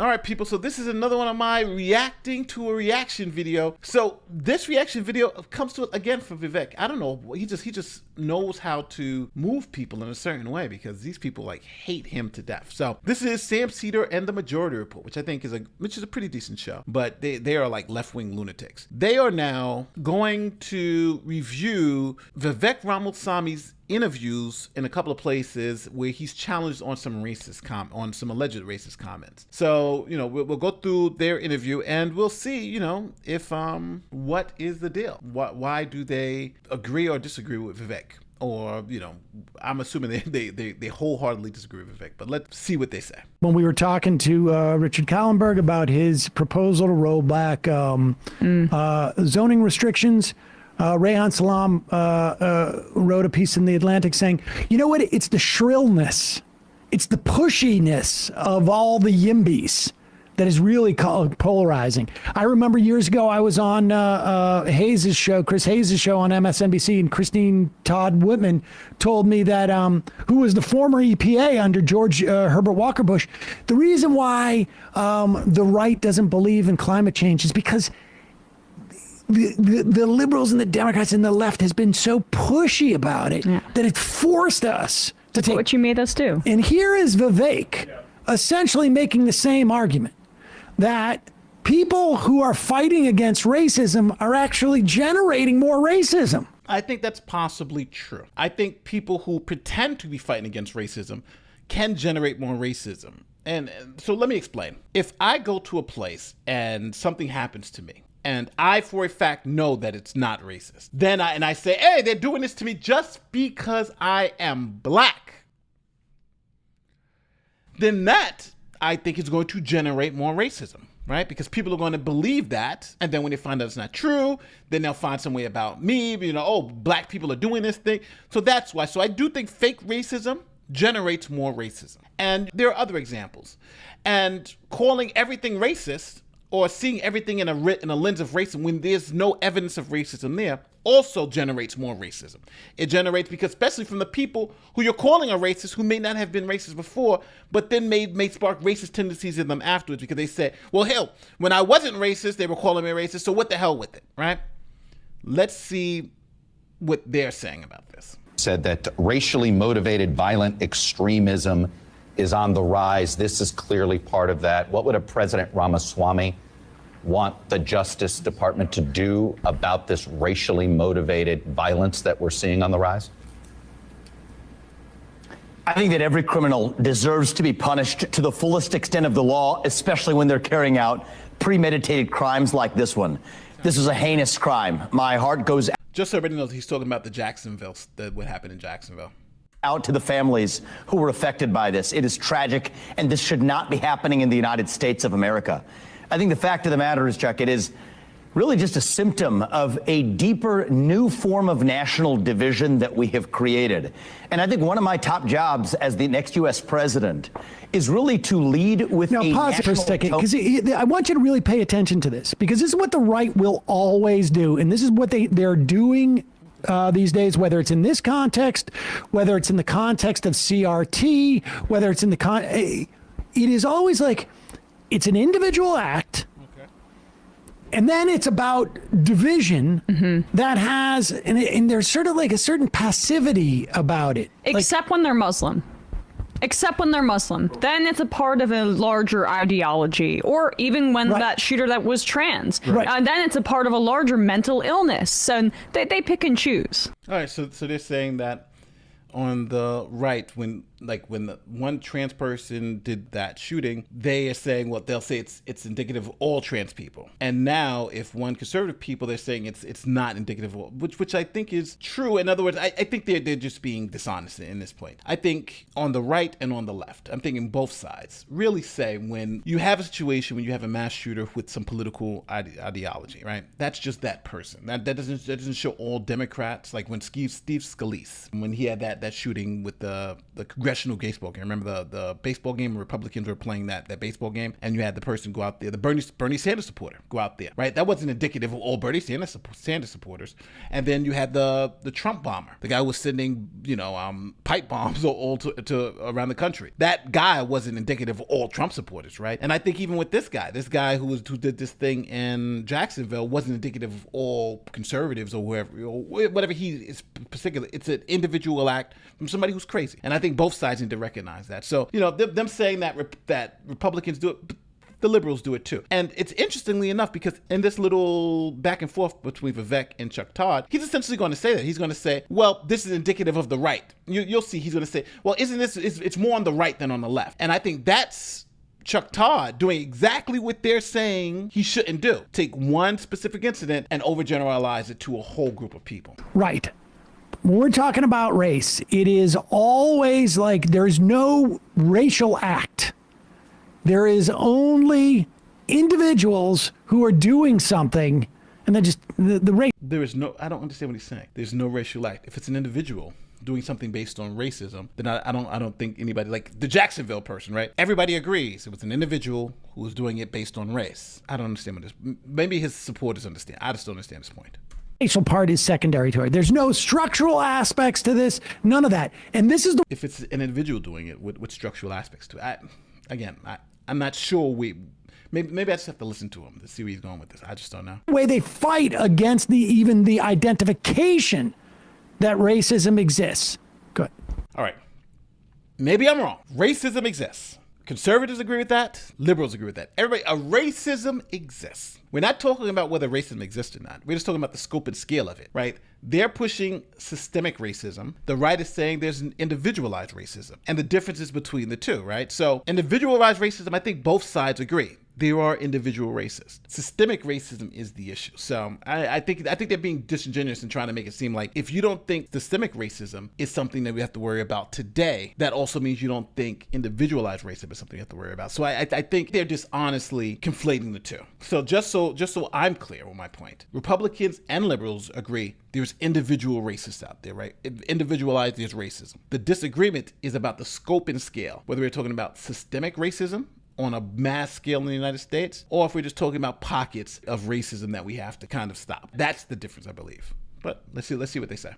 All right, people, so this is another one of my reacting to a reaction video. So this reaction video comes to it again from Vivek. I don't know, he just knows how to move people in a certain way because these people like hate him to death. So this is Sam Cedar and the Majority Report, which I think is a pretty decent show, but they are like left-wing lunatics. They are now going to review Vivek Ramaswamy's interviews in a couple of places where he's challenged on some alleged racist comments. So, you know, we'll go through their interview and we'll see, you know, if what is the deal? Why do they agree or disagree with Vivek? Or, you know, I'm assuming they wholeheartedly disagree with Vivek, but let's see what they say. When we were talking to Richard Kallenberg about his proposal to roll back zoning restrictions, Rehan Salam wrote a piece in The Atlantic saying, you know what, it's the shrillness, it's the pushiness of all the yimbys that is really polarizing. I remember years ago I was on Hayes' show, Chris Hayes' show on MSNBC, and Christine Todd Whitman told me that, who was the former EPA under George Herbert Walker Bush, the reason why the right doesn't believe in climate change is because the liberals and the Democrats and the left has been so pushy about it that it forced us to take what you made us do. And here is Vivek essentially making the same argument that people who are fighting against racism are actually generating more racism. I think that's possibly true. I think people who pretend to be fighting against racism can generate more racism. And so let me explain. If I go to a place and something happens to me, and I, for a fact, know that it's not racist, then I say, hey, they're doing this to me just because I am black, then that, I think, is going to generate more racism, right? Because people are going to believe that, and then when they find out it's not true, then they'll find some way about me, you know, oh, black people are doing this thing. So that's why. So I do think fake racism generates more racism. And there are other examples. And calling everything racist or seeing everything in a lens of racism when there's no evidence of racism there also generates more racism. It generates, because especially from the people who you're calling a racist who may not have been racist before, but then may spark racist tendencies in them afterwards because they say, well, hell, when I wasn't racist, they were calling me racist, so what the hell with it, right? Let's see what they're saying about this. Said that racially motivated violent extremism is on the rise. This is clearly part of that. What would a President Ramaswamy want the Justice Department to do about this racially motivated violence that we're seeing on the rise? I think that every criminal deserves to be punished to the fullest extent of the law, especially when they're carrying out premeditated crimes like this one. This is a heinous crime. My heart goes out. Just so everybody knows, he's talking about what happened in Jacksonville. Out to the families who were affected by this. It is tragic, and this should not be happening in the United States of America. I think the fact of the matter is, Chuck, it is really just a symptom of a deeper, new form of national division that we have created. And I think one of my top jobs as the next U.S. president is really to lead with a national... Now, pause for a second, because I want you to really pay attention to this, because this is what the right will always do, and this is what they're doing these days, whether it's in this context, whether it's in the context of CRT, whether it's in the it is always like it's an individual act, and then it's about division that has, and there's sort of like a certain passivity about it. Except when they're Muslim. Except when they're Muslim. Then it's a part of a larger ideology. Or even when that shooter that was trans. Then it's a part of a larger mental illness. So they pick and choose. All right, so they're saying that on the right, when the one trans person did that shooting, they are saying, well, they'll say it's indicative of all trans people. And now if one conservative people, they're saying it's not indicative of all, which I think is true. In other words, I think they're just being dishonest in this point. I think on the right and on the left, I'm thinking both sides really say when you have a situation, when you have a mass shooter with some political ideology, right? That's just that person. That doesn't show all Democrats. Like when Steve Scalise, when he had that that shooting with the congressional baseball game. Remember the baseball game? Republicans were playing that baseball game, and you had the person go out there, the Bernie Sanders supporter go out there, right? That wasn't indicative of all Bernie Sanders supporters. And then you had the Trump bomber, the guy who was sending pipe bombs all to around the country. That guy wasn't indicative of all Trump supporters, right? And I think even with this guy who did this thing in Jacksonville wasn't indicative of all conservatives or whatever he is particular. It's an individual act from somebody who's crazy. And I think both sides need to recognize that. So, them saying that Republicans do it, the liberals do it too. And it's interestingly enough, because in this little back and forth between Vivek and Chuck Todd, he's essentially going to say that. He's going to say, well, this is indicative of the right. You'll see he's going to say, well, it's more on the right than on the left. And I think that's Chuck Todd doing exactly what they're saying he shouldn't do. Take one specific incident and overgeneralize it to a whole group of people. Right. When we're talking about race, it is always like there's no racial act. There is only individuals who are doing something, and then just the race. I don't understand what he's saying. There's no racial act. If it's an individual doing something based on racism, then I don't think anybody, like the Jacksonville person, right? Everybody agrees it was an individual who was doing it based on race. I don't understand what this. Maybe his supporters understand. I just don't understand this point. Racial part is secondary to it. There's no structural aspects to this. None of that. And this is if it's an individual doing it with structural aspects to it. I'm not sure maybe I just have to listen to him to see where he's going with this. I just don't know. The way they fight against even the identification that racism exists. Good. All right. Maybe I'm wrong. Racism exists. Conservatives agree with that. Liberals agree with that. Racism exists. We're not talking about whether racism exists or not. We're just talking about the scope and scale of it, right? They're pushing systemic racism. The right is saying there's an individualized racism and the differences between the two, right? So individualized racism, I think both sides agree. There are individual racists. Systemic racism is the issue. So I think they're being disingenuous in trying to make it seem like if you don't think systemic racism is something that we have to worry about today, that also means you don't think individualized racism is something you have to worry about. So I think they're just honestly conflating the two. So just so I'm clear on my point, Republicans and liberals agree there's individual racists out there, right? Individualized, there's racism. The disagreement is about the scope and scale, whether we're talking about systemic racism on a mass scale in the United States, or if we're just talking about pockets of racism that we have to kind of stop. That's the difference, I believe. But let's see what they say.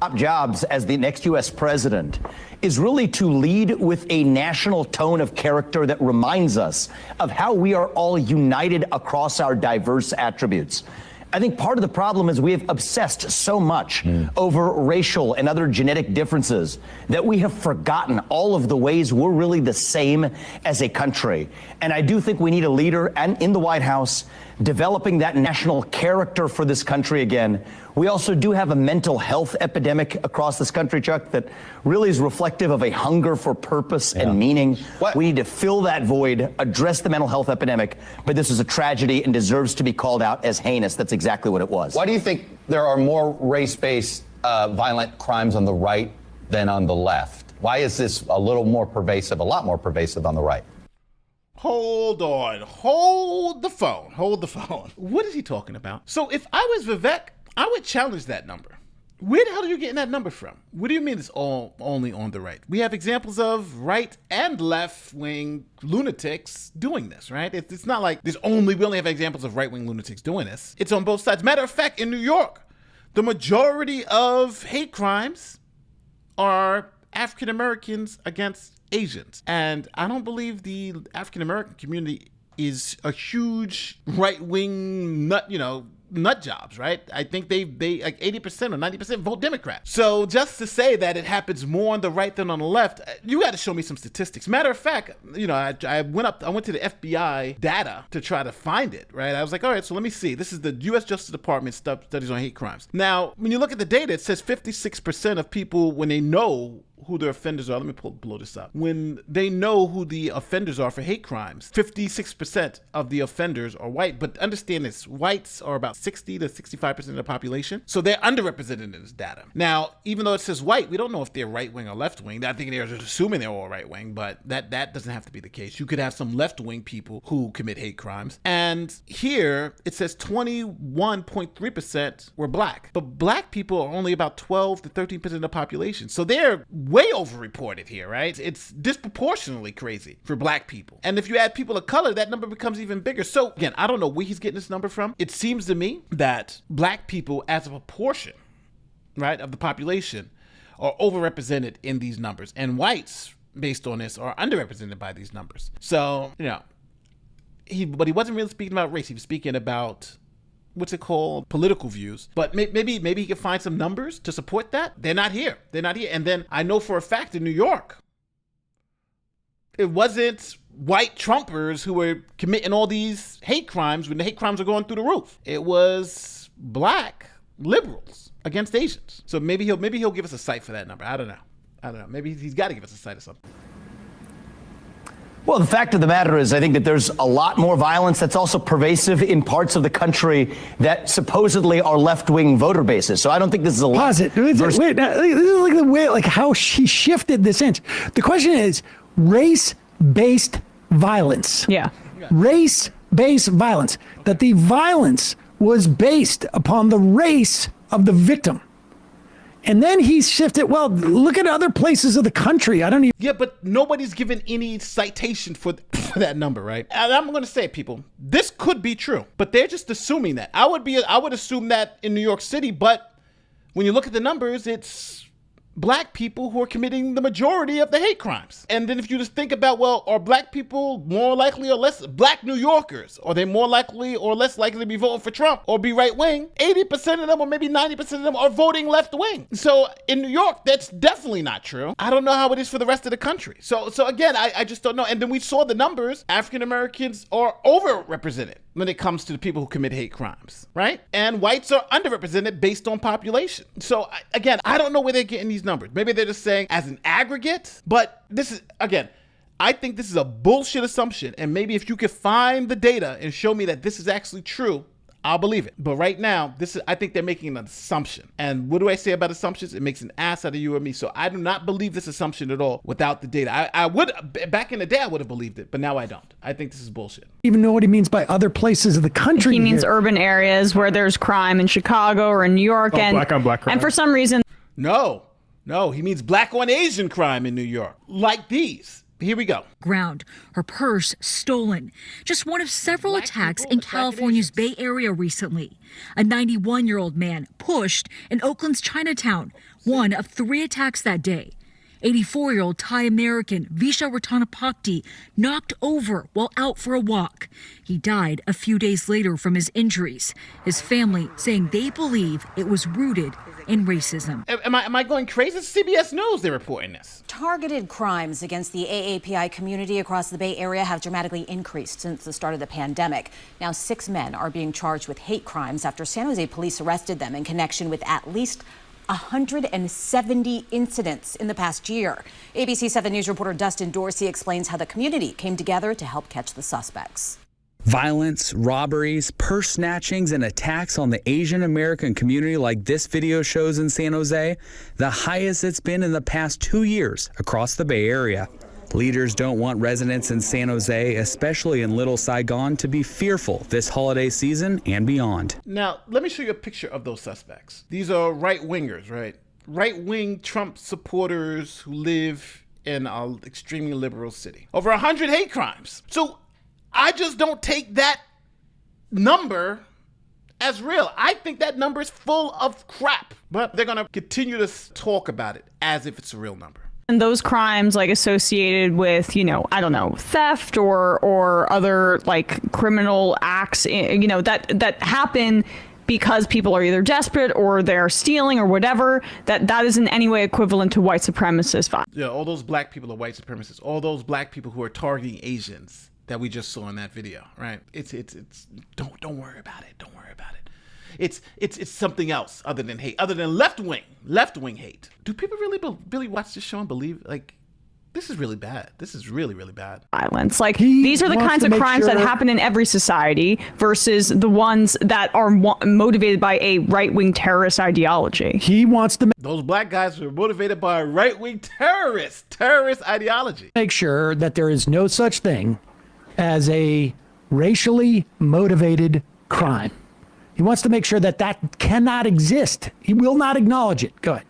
Top jobs as the next U.S. president is really to lead with a national tone of character that reminds us of how we are all united across our diverse attributes. I think part of the problem is we have obsessed so much over racial and other genetic differences that we have forgotten all of the ways we're really the same as a country. And I do think we need a leader and in the White House developing that national character for this country again. We also do have a mental health epidemic across this country, Chuck, that really is reflective of a hunger for purpose and meaning. We need to fill that void, address the mental health epidemic, but this is a tragedy and deserves to be called out as heinous. That's exactly what it was. Why do you think there are more race-based violent crimes on the right than on the left? Why is this a lot more pervasive on the right? Hold on. Hold the phone. What is he talking about? So if I was Vivek, I would challenge that number. Where the hell are you getting that number from? What do you mean it's all only on the right? We have examples of right and left-wing lunatics doing this, right? It's not like we only have examples of right-wing lunatics doing this. It's on both sides. Matter of fact, in New York, the majority of hate crimes are African Americans against Asians. And I don't believe the African American community is a huge right-wing nut jobs, right? I think they like 80% or 90% vote Democrat. So just to say that it happens more on the right than on the left, you got to show me some statistics. Matter of fact, I went to the FBI data to try to find it, right? I was like, all right, so let me see. This is the U.S. Justice Department studies on hate crimes. Now, when you look at the data, it says 56% of people, when they know who the offenders are, let me blow this up. When they know who the offenders are for hate crimes, 56% of the offenders are white. But understand this, whites are about 60 to 65% of the population. So they're underrepresented in this data. Now, even though it says white, we don't know if they're right wing or left wing. I think they're just assuming they're all right wing, but that doesn't have to be the case. You could have some left wing people who commit hate crimes. And here it says 21.3% were black, but black people are only about 12 to 13% of the population. So they're way overreported here, right? It's disproportionately crazy for black people. And if you add people of color, that number becomes even bigger. So again, I don't know where he's getting this number from. It seems to me that black people as a proportion, right, of the population are overrepresented in these numbers, and whites, based on this, are underrepresented by these numbers. So, but he wasn't really speaking about race. He was speaking about what's it called, political views. But maybe he can find some numbers to support that. They're not here. And then I know for a fact in New York, it wasn't white Trumpers who were committing all these hate crimes when the hate crimes are going through the roof. It was black liberals against Asians. So maybe he'll give us a cite for that number. I don't know. Maybe he's got to give us a cite or something. Well, the fact of the matter is, I think that there's a lot more violence that's also pervasive in parts of the country that supposedly are left-wing voter bases. So I don't think this is a pause it. Wait, this is like the way, like how she shifted this inch. The question is race-based violence. Yeah. Race-based violence. That the violence was based upon the race of the victim. And then he shifted, well, look at other places of the country. I don't even... Yeah, but nobody's given any citation for that number, right? And I'm going to say, people, this could be true, but they're just assuming that. I would assume that in New York City, but when you look at the numbers, it's black people who are committing the majority of the hate crimes. And then if you just think about, well, are black people more likely or less, black New Yorkers, are they more likely or less likely to be voting for Trump or be right wing? 80% of them or maybe 90% of them are voting left wing. So in New York, that's definitely not true. I don't know how it is for the rest of the country. So again, I just don't know. And then we saw the numbers. African Americans are overrepresented when it comes to the people who commit hate crimes, right? And whites are underrepresented based on population. So again, I don't know where they're getting these numbers. Maybe they're just saying as an aggregate, but this is, again, I think this is a bullshit assumption. And maybe if you could find the data and show me that this is actually true, I'll believe it. But right now, I think they're making an assumption. And what do I say about assumptions? It makes an ass out of you and me. So I do not believe this assumption at all without the data. I would, back in the day, I would have believed it, but now I don't. I think this is bullshit. Even know what he means by other places of the country. He means urban areas where there's crime in Chicago or in New York. And black on black crime. And for some reason. No, he means black on Asian crime in New York. Like these. Here we go. Ground, her purse stolen. Just one of several attacks in California's Bay Area recently. A 91-year-old man pushed in Oakland's Chinatown, one of 3 attacks that day. 84-year-old Thai American Visha Ratanapakdi knocked over while out for a walk. He died a few days later from his injuries. His family saying they believe it was rooted in racism. Am I going crazy? It's CBS News, they're reporting this. Targeted crimes against the AAPI community across the Bay Area have dramatically increased since the start of the pandemic. Now 6 men are being charged with hate crimes after San Jose police arrested them in connection with at least 170 incidents in the past year. ABC 7 News reporter Dustin Dorsey explains how the community came together to help catch the suspects. Violence, robberies, purse snatchings, and attacks on the Asian American community like this video shows in San Jose, the highest it's been in the past 2 years across the Bay Area. Leaders don't want residents in San Jose, especially in Little Saigon, to be fearful this holiday season and beyond. Now, let me show you a picture of those suspects. These are right-wingers, right? Right-wing Trump supporters who live in an extremely liberal city. Over 100 hate crimes. So I just don't take that number as real. I think that number is full of crap. But they're going to continue to talk about it as if it's a real number. And those crimes like associated with, I don't know, theft or other like criminal acts, that happen because people are either desperate or they're stealing or whatever, that is in any way equivalent to white supremacist violence. Yeah, all those black people are white supremacists. All those black people who are targeting Asians that we just saw in that video, right? It's don't worry about it. Don't worry about it. It's something else other than hate, other than left wing hate. Do people really watch this show and believe like this is really bad? This is really, really bad. Violence. Like, these are the kinds of crimes that happen in every society versus the ones that are motivated by a right-wing terrorist ideology. He wants to Those black guys were motivated by a right-wing terrorist ideology. make sure that there is no such thing as a racially motivated crime. He wants to make sure that that cannot exist. He will not acknowledge it. Go ahead.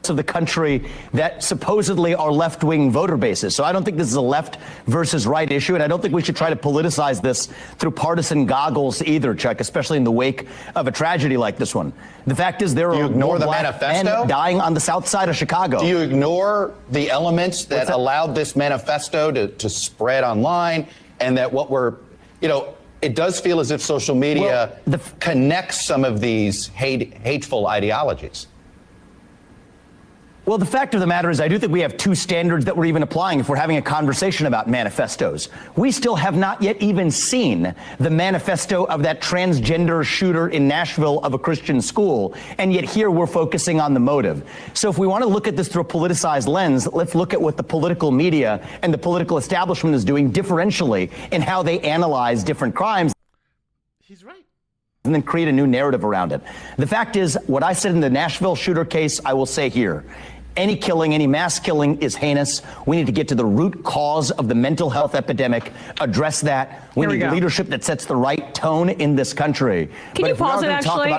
Of the country that supposedly are left-wing voter bases. So I don't think this is a left versus right issue, and I don't think we should try to politicize this through partisan goggles either, Chuck, especially in the wake of a tragedy like this one. The fact is there are more black men dying on the south side of Chicago. Do you ignore the elements that allowed this manifesto to spread online, and that what we're, it does feel as if social media connects some of these hateful ideologies? Well, the fact of the matter is I do think we have two standards that we're even applying if we're having a conversation about manifestos. We still have not yet even seen the manifesto of that transgender shooter in Nashville of a Christian school, and yet here we're focusing on the motive. So if we want to look at this through a politicized lens, let's look at what the political media and the political establishment is doing differentially in how they analyze different crimes. He's right. And then create a new narrative around it. The fact is, what I said in the Nashville shooter case, I will say here. Any killing, any mass killing is heinous. We need to get to the root cause of the mental health epidemic, address that. We need leadership that sets the right tone in this country. Can you pause it, actually?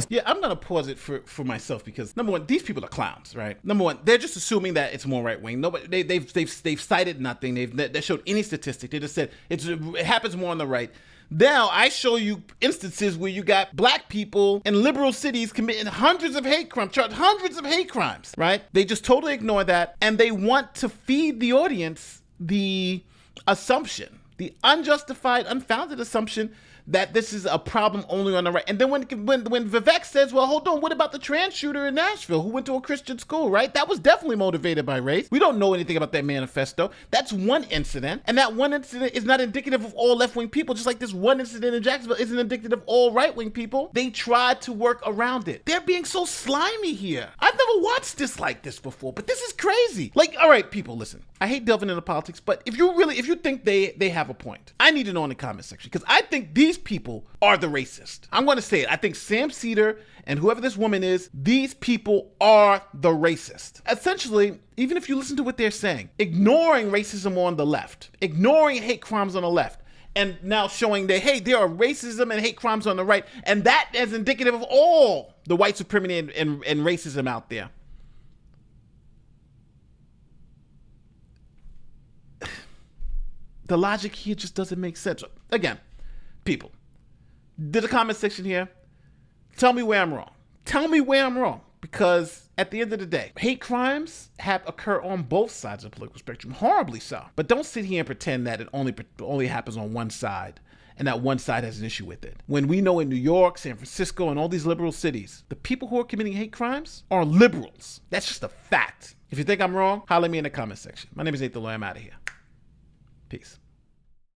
Yeah, I'm going to pause it for myself because, number one, these people are clowns, right? Number one, they're just assuming that it's more right-wing. Nobody, they've cited nothing. They showed any statistic. They just said it happens more on the right. Now, I show you instances where you got black people in liberal cities committing hundreds of hate crimes, right? They just totally ignore that, and they want to feed the audience the assumption, the unjustified, unfounded assumption that this is a problem only on the right. And then when Vivek says, well, hold on, what about the trans shooter in Nashville who went to a Christian school, right? That was definitely motivated by race. We don't know anything about that manifesto. That's one incident. And that one incident is not indicative of all left-wing people, just like this one incident in Jacksonville isn't indicative of all right-wing people. They tried to work around it. They're being so slimy here. I've never watched this like this before, but this is crazy. Like, all right, people, listen. I hate delving into politics, but if you think they have a point, I need to know in the comment section, because I think these people are the racist. I'm going to say it. I think Sam Cedar and whoever this woman is, these people are the racist. Essentially, even if you listen to what they're saying, ignoring racism on the left, ignoring hate crimes on the left, and now showing that, hey, there are racism and hate crimes on the right, and that is indicative of all the white supremacy and racism out there. The logic here just doesn't make sense. Again, people, to the comment section here, tell me where I'm wrong. Tell me where I'm wrong. Because at the end of the day, hate crimes occur on both sides of the political spectrum, horribly so. But don't sit here and pretend that it only happens on one side, and that one side has an issue with it. When we know in New York, San Francisco, and all these liberal cities, the people who are committing hate crimes are liberals. That's just a fact. If you think I'm wrong, holler at me in the comment section. My name is Nathan Loy. I'm out of here. Peace.